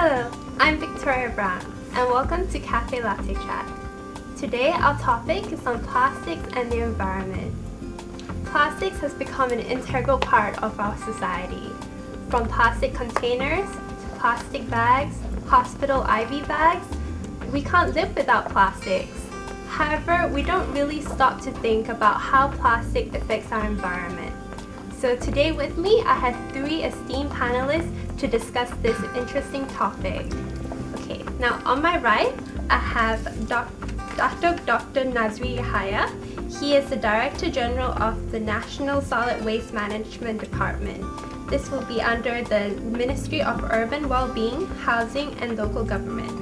Hello, I'm Victoria Brown, and welcome to Cafe Latte Chat. Today, our topic is on plastics and the environment. Plastics has become an integral part of our society. From plastic containers to plastic bags, hospital IV bags, we can't live without plastics. However, we don't really stop to think about how plastic affects our environment. So today with me, I have three esteemed panelists to discuss this interesting topic. Okay, now on my right, I have Dr. Nazri Yahaya. He is the Director General of the National Solid Waste Management Department. This will be under the Ministry of Urban Wellbeing, Housing and Local Government.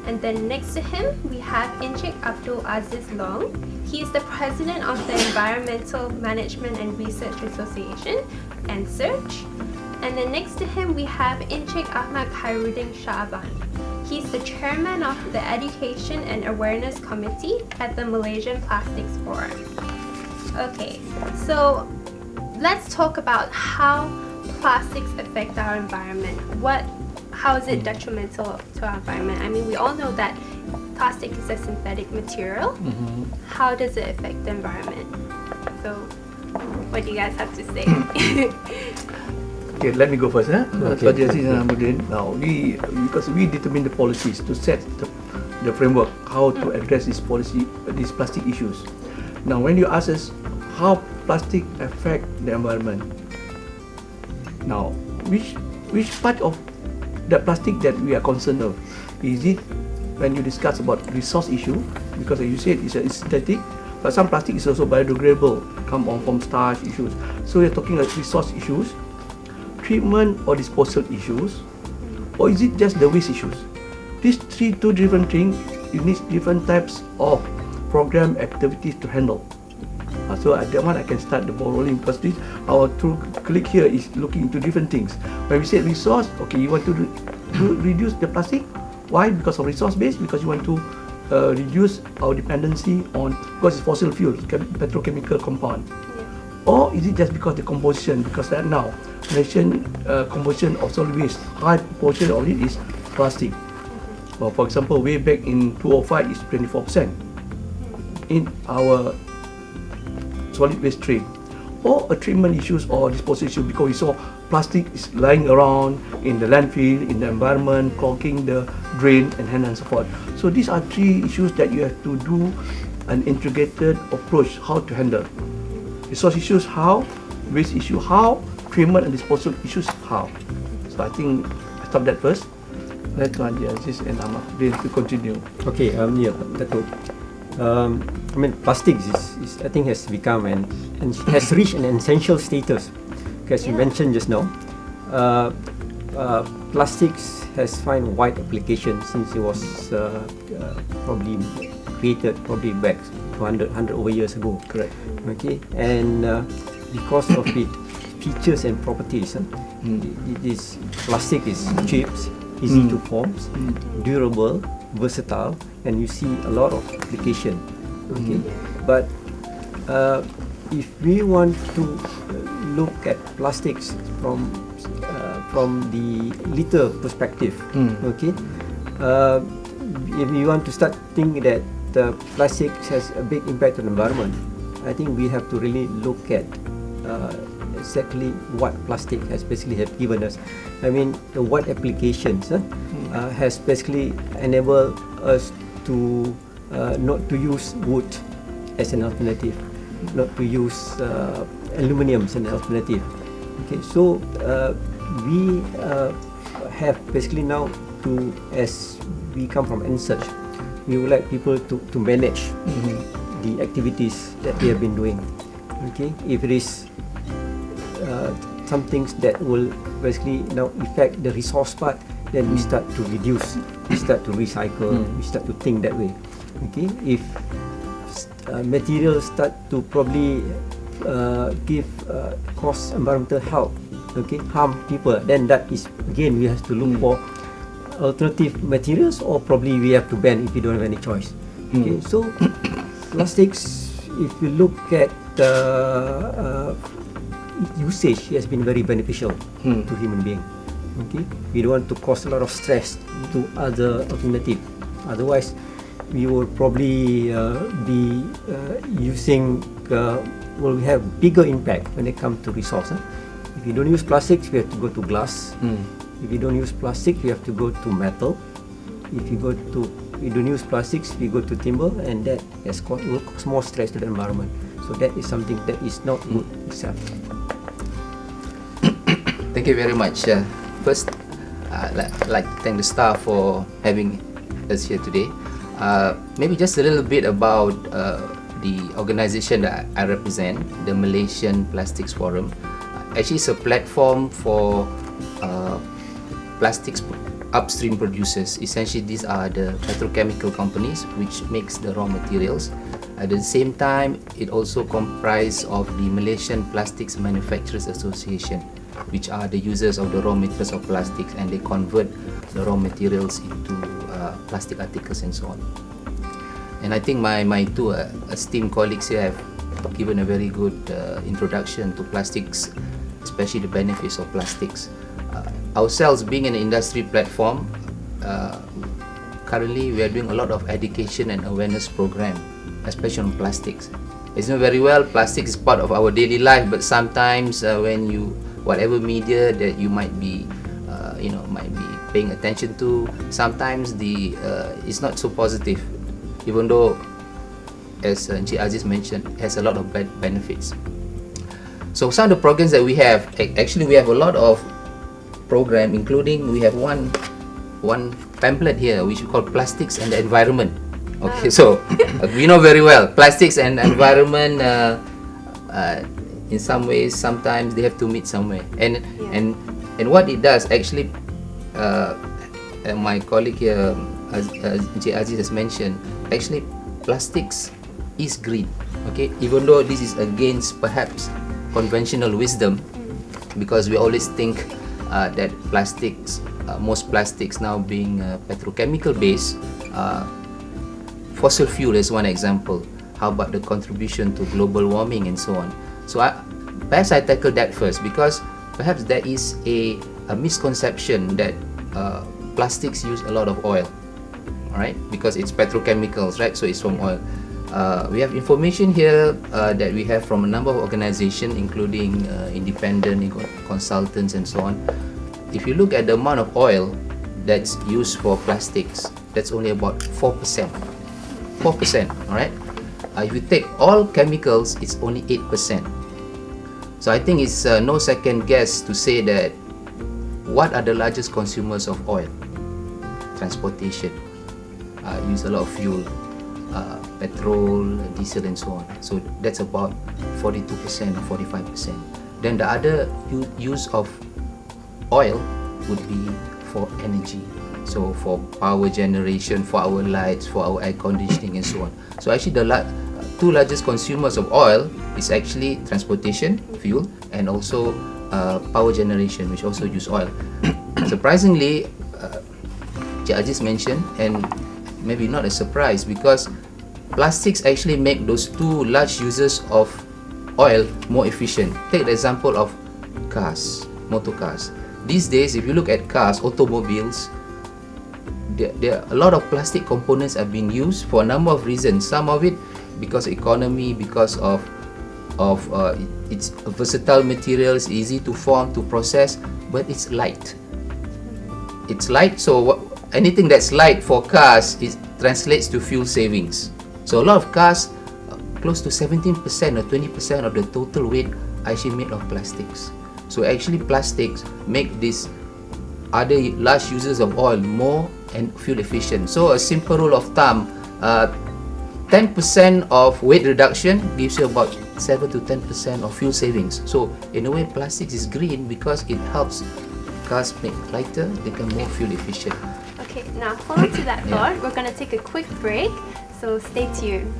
And then next to him, we have Encik Abdul Aziz Long. He is the President of the Environmental Management and Research Association, ENSEARCH. And then next to him, we have Encik Ahmad Khairuddin Shaaban. He's the Chairman of the Education and Awareness Committee at the Malaysian Plastics Forum. Okay, so let's talk about how plastics affect our environment. How is it detrimental to our environment? I mean, we all know that plastic is a synthetic material. How does it affect the environment? So, what do you guys have to say? Okay, let me go first. Now, because we determine the policies to set the framework how to address these plastic issues. Now, when you ask us how plastic affect the environment, now which part of the plastic that we are concerned of? Is it when you discuss about resource issue, because as you said it's synthetic, but some plastic is also biodegradable, come on from starch issues. So we're talking about resource issues, treatment or disposal issues, or is it just the waste issues? These two different things, you need different types of program activities to handle. So at that one I can start the ball rolling, because our colleague here is looking into different things. When we say resource, okay, you want to reduce the plastic. Why? Because of resource base, because you want to reduce our dependency on, because it's fossil fuel, petrochemical compound. Or is it just because the composition? Because right now, Malaysian composition of solid waste, high proportion of it is plastic. Well, for example, way back in 2005 is 24% in our solid waste stream, or a treatment issues or disposal issue, because we saw plastic is lying around in the landfill, in the environment, clogging the drain and so forth. So these are three issues that you have to do an integrated approach how to handle. Resource issues how, waste issue how, treatment and disposal issues how. So I think I stop that first. Let Aziz and Ahmad to continue. Okay, Dato'. I mean, plastics is I think has become and has reached an essential status. As you mentioned just now, plastics has found wide application since it was probably created back 100 over years ago. Correct. Okay, and because of its features and properties, this plastic is cheap, easy to form, durable, versatile, and you see a lot of application. Okay, but if we want to look at plastics from the litter perspective, okay, if we want to start thinking that the plastics has a big impact on the environment, I think we have to really look at exactly what plastic has basically have given us. I mean, the what applications has basically enabled us to not to use wood as an alternative, not to use aluminium as an alternative. Okay, so we have basically now to, as we come from ENSEARCH, we would like people to manage the activities that they have been doing. Okay, if it is some things that will basically now affect the resource part, then we start to reduce, we start to recycle, we start to think that way. Okay, if materials start to probably cause environmental health, okay, harm people, then that is again we have to look for alternative materials, or probably we have to ban if we don't have any choice. Okay, so plastics, if you look at usage, has been very beneficial to human being. Okay, we don't want to cause a lot of stress to other alternative. Otherwise, we will probably be using will have bigger impact when it comes to resource. If you don't use plastics, we have to go to glass. If you don't use plastic, we have to go to metal. If you don't use plastics, we go to timber, and that will cause more stress to the environment. So that is something that is not good itself. Thank you very much. First, I'd like to thank the staff for having us here today. Maybe just a little bit about the organization that I represent, the Malaysian Plastics Forum. Actually, it's a platform for plastics upstream producers. Essentially, these are the petrochemical companies which makes the raw materials. At the same time, it also comprises of the Malaysian Plastics Manufacturers Association, which are the users of the raw materials of plastics, and they convert the raw materials into plastic articles and so on. And I think my two esteemed colleagues here have given a very good introduction to plastics, especially the benefits of plastics. Ourselves being an industry platform, currently we are doing a lot of education and awareness program, especially on plastics. As you know very well, plastics is part of our daily life, but sometimes when you, whatever media that you might be paying attention to, sometimes it's not so positive, even though, as Encik Aziz mentioned, it has a lot of bad benefits. So some of the programs that we have, actually we have a lot of program, including we have one pamphlet here which we call Plastics and the Environment. Okay, so we know very well plastics and environment, in some ways sometimes they have to meet somewhere, and what it does actually, my colleague here Aziz has mentioned, actually plastics is green. Okay, even though this is against perhaps conventional wisdom, because we always think that plastics, most plastics now being petrochemical based, fossil fuel is one example. How about the contribution to global warming and so on? So perhaps I tackle that first, because perhaps there is a misconception that plastics use a lot of oil, alright, because it's petrochemicals, right? So it's from oil. We have information here that we have from a number of organizations, including independent consultants and so on. If you look at the amount of oil that's used for plastics, that's only about 4%. 4%, alright? If you take all chemicals, it's only 8%. So I think it's no second guess to say that what are the largest consumers of oil? Transportation, use a lot of fuel, petrol, diesel and so on. So that's about 42% or 45%. Then the other use of oil would be for energy. So for power generation, for our lights, for our air conditioning and so on. So actually the two largest consumers of oil is actually transportation, fuel, and also power generation, which also use oil. Surprisingly, Aziz mentioned, and maybe not a surprise, because plastics actually make those two large users of oil more efficient. Take the example of cars, motor cars. These days, if you look at cars, automobiles, there are a lot of plastic components are being used for a number of reasons. Some of it because of economy, because of it's versatile materials, easy to form, to process, but it's light. It's light, so anything that's light for cars, it translates to fuel savings. So a lot of cars, close to 17% or 20% of the total weight are actually made of plastics. So actually plastics make these other large users of oil more and fuel efficient. So a simple rule of thumb, 10% of weight reduction gives you about 7 to 10% of fuel savings. So in a way, plastics is green because it helps cars make lighter, become more fuel efficient. Okay, now hold on to that thought. We're going to take a quick break, so stay tuned.